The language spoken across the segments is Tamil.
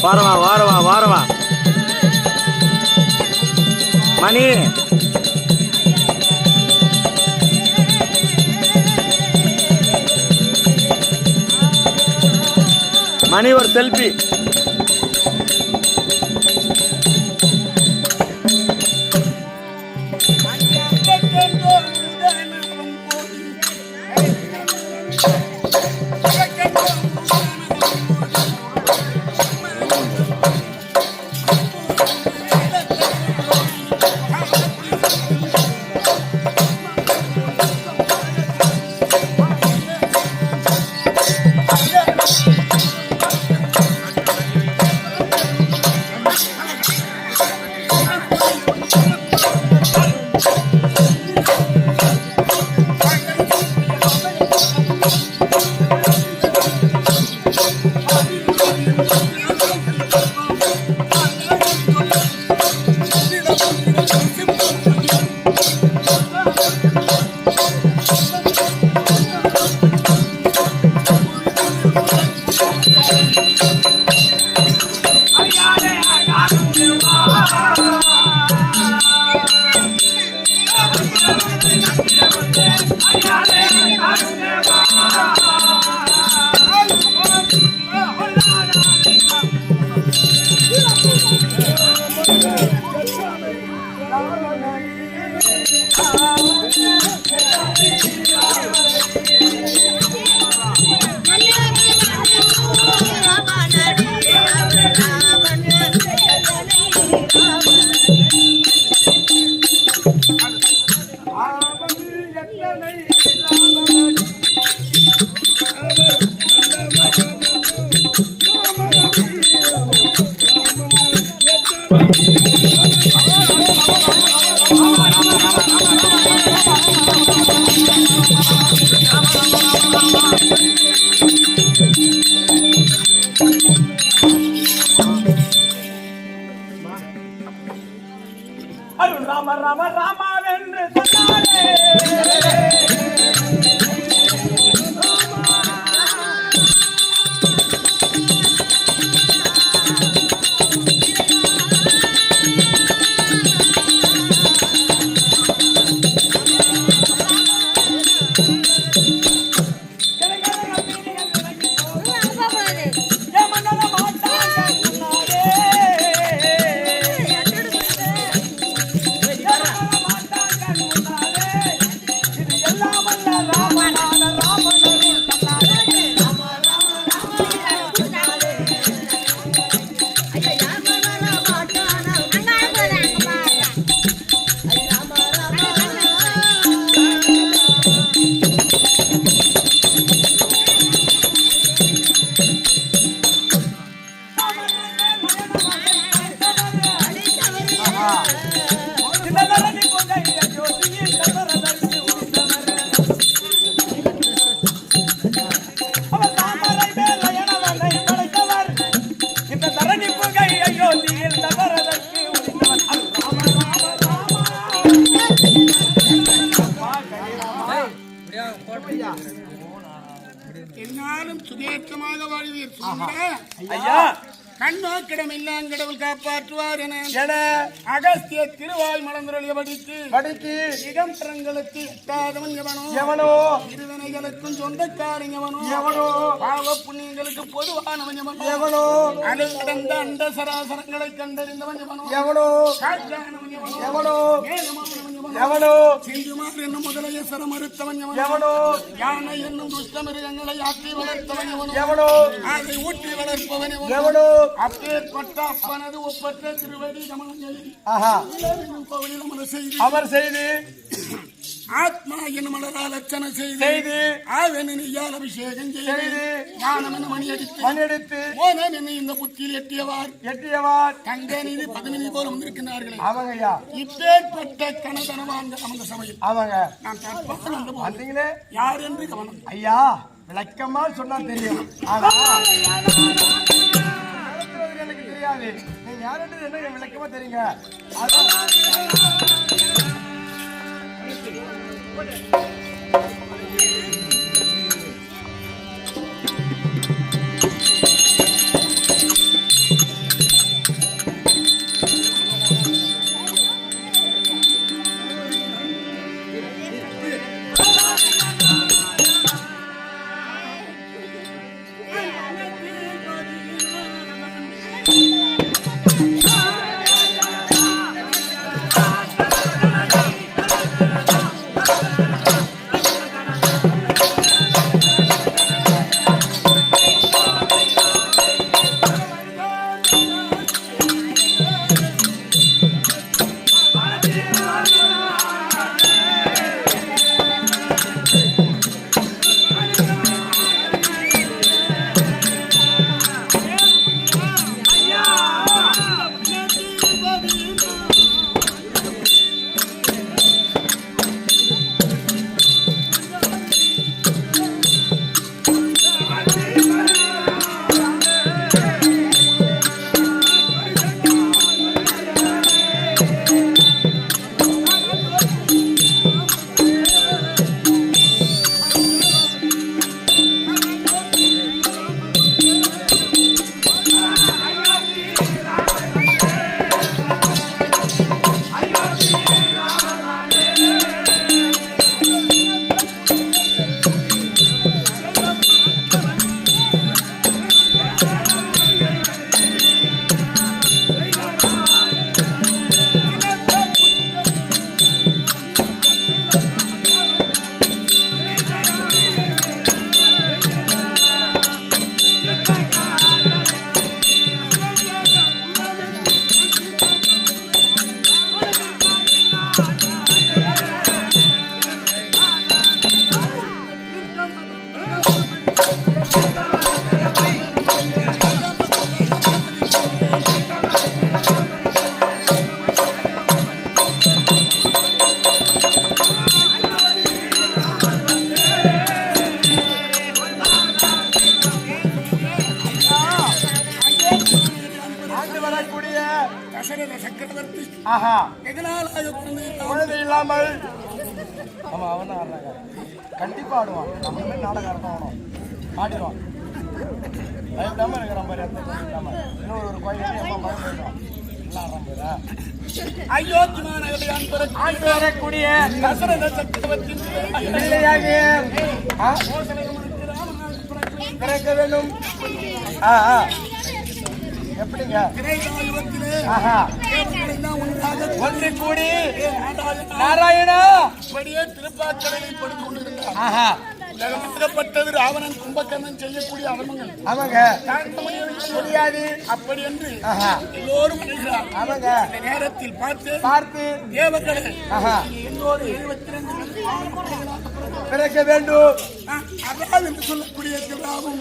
வாரவா வாரவா வாரவா மணி மணி ஒரு செல்ஃபி. ராம ராம ராமாவென்று சொன்னாரே என்னாலும் சுதேற்றமாக வாழ்வீர். ஐயா கண்ணோக்கிடம் எல்லாம் கடவுள் காப்பாற்றுவார் என அகஸ்திய திருவாய் மலர்ந்துடைய படித்து இகம்பரங்களுக்கு எட்டாதவன் எவனோ இருவினைகளுக்கும் சொந்தக்காரன் எவனோ பாவ புண்ணியங்களுக்கு பொதுவானவன் எவனோ அலை கடந்த அண்ட சராசரங்களை கண்டறிந்தவன் எவனோ காற்றானவன் எவனோ சிந்துமார் என்னும் முதலைய சரமறுத்தவன் எவனோ யானை என்னும் துஷ்ட மிருகங்களை ஆற்றி வளர்த்தவன் எவனோ அதை ஊற்றி வளர்ப்பவன் எவனோ அப்பேற்பட்ட அப்பனது ஒப்பற்ற திருவடி அமர் செய்து ஆத்மா என்னும் மலரால் அர்ச்சனை செய்து ஆவெனியால் அபிஷேகம் செய்து ஞானம் என மணியடித்து மோனம் என்னை இந்த புத்தியில் எட்டியவார் கங்கநீதி பதவிநீதி போல வந்திருக்கிறார்களே அவங்கயா இப்பேற்பட்ட கணதனவான் அந்த சமயம் அவங்க நான் தற்பால் வந்தீங்களே யார் என்று கவனம் ஐயா விளக்கமா சொன்னா தெரியும் எனக்கு தெரியாது நீங்க யார் என்று என்ன விளக்கமா தெரியுங்க தசரத சக்கரவர்த்தி எதனாலாக குழந்தை இல்லாமல் ஆமா அவன் ஆடுறாங்க கண்டிப்பா ஆடுவான் நம்ம நாடகம் ஆடணும் ஆடிடுவான் பயப்படாம இருக்கிறான் பாரு இன்னொரு ஒரு கோயில் அம்மா பயம் போயிடுவான் வரக்கூடிய தசரத சக்கரவர்த்தி பிறக்க வேண்டும் எப்படிங்க ஒன்று கூடி நாராயணா திருப்பாக்கடலில் படுத்து கொண்டிருந்தார். உலகப்பட்டது ராவணன் கும்பகர்ணன் செய்யக்கூடிய அவமங்கள் ஆமாங்க முடியாது அப்படி என்று எல்லோரும் நினைக்கிறார். ஆமாங்க இந்த நேரத்தில் பார்த்து தேவர்களே எல்லோரும் 72 பிறக்க வேண்டும். அதாவது என்று சொல்லக்கூடிய திருமாவும்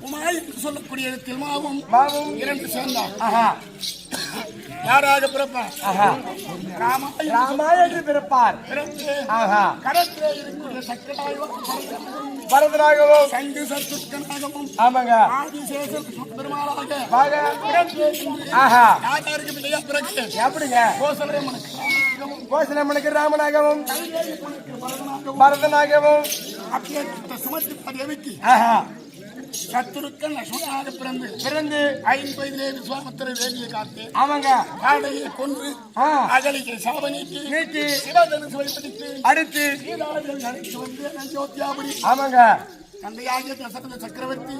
உமாய் என்று சொல்லக்கூடிய திருமாவும் இரண்டு சேர்ந்தார். யாராக பிறப்பார்? ராமாய என்று பிறப்பார். கரத்திலே இருக்கிற சக்கராகவும் பரதராகவும் சங்கு சத்துக்கனாகவும் ஆமாங்க ஆதிசேஷன் பெருமாளாக யாருக்கு பிள்ளையா பிறகு எப்படிங்க கோசலம்மனுக்கு ராமனாகவும் பரதனாகவும் அப்பேற்பட்ட சுமதி தேவிக்கு சத்துருக்கன் லட்சுமணனாக பிறந்து 5 வயதிலே விஸ்வாமித்திர வேலியை காத்து ஆமாங்க காடையை கொன்று அகலியை சாப நீக்கி சிவதனுசு வழிபடித்து அடுத்து அழைத்து வந்து நஞ்சோத்தியாபுரி ஆமாங்க தந்தையாகிய தசரத சக்கரவர்த்தி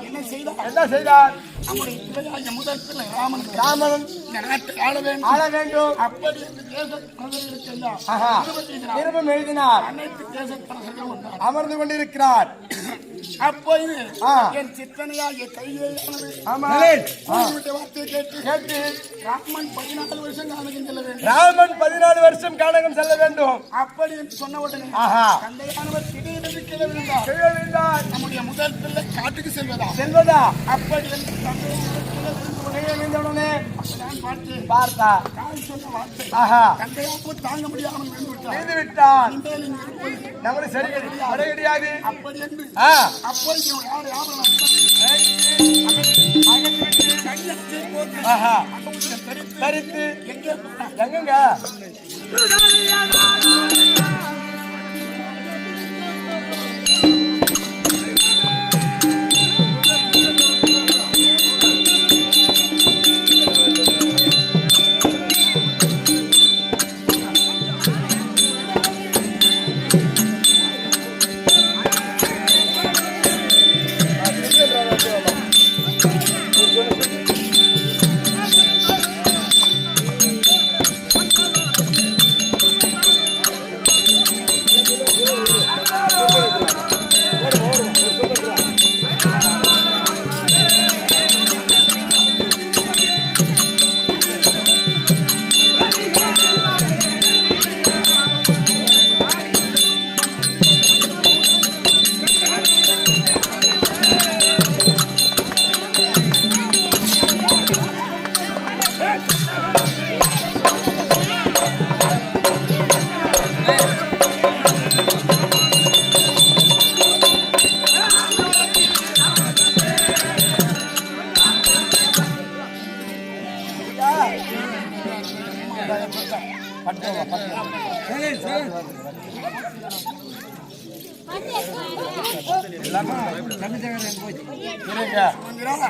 என்ன செய்தார்? நம்முடைய பிள்ளையாகிய முதல் பிள்ளை ராமன் இந்த நாட்டை ஆள வேண்டும். அப்படி என்று நிருபம் எழுதினார். அனைத்து தேசத்தரசர்களும் அமர்ந்து கொண்டிருக்கிறார். அப்போது என் சித்தனையாகிய கையேயானது வார்த்தையை கேட்டு ராமன் 14 வருஷம் கானகம் செல்ல வேண்டும். ராமன் 14 வருஷம் கானகம் செல்ல வேண்டும். அப்படி என்று சொன்ன உடனே தந்தையானவர் திடீரென்று கிள விழுந்தார். நம்முடைய முதல் பிள்ளை காட்டுக்கு செல்வதா அப்படி என்று உடனே பார்த்தா சொன்ன வார்த்தை தந்தையாவும் தாங்க முடியாமல் விழுந்து விட்டான். நம்மளை சரி கிடையாது. அப்படி என்று அப்போது தரித்து எங்கங்க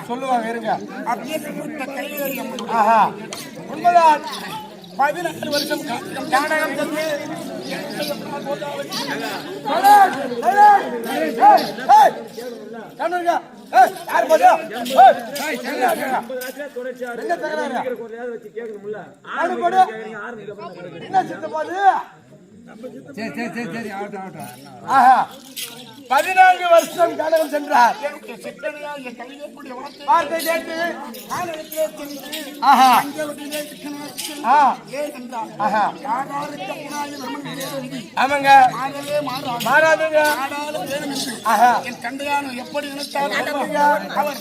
சொல்லுவாங்க இருங்க. உண்மைதான் 14 வருஷம் கானகம் சென்று 14 வருஷம் கானகம் சென்றார். என்னுடைய சித்தனையால் என் கவிதைக்குரிய வார்த்தை கேட்டு கானகத்திலே சென்று ஆஹா அங்கவட்டிலே சிக்கனாச்சு. ஆ ஏனென்றால் ஆஹா யாராருக்கு புனாய் பிரம்மன் எழுதி ஆமாங்க மாறவே மாறாது. மாறாதுங்க. ஆனாலும் வேணும் என்று ஆஹா என் தந்தையானோ எப்படி நினைத்தார் எப்படிங்க? அவர்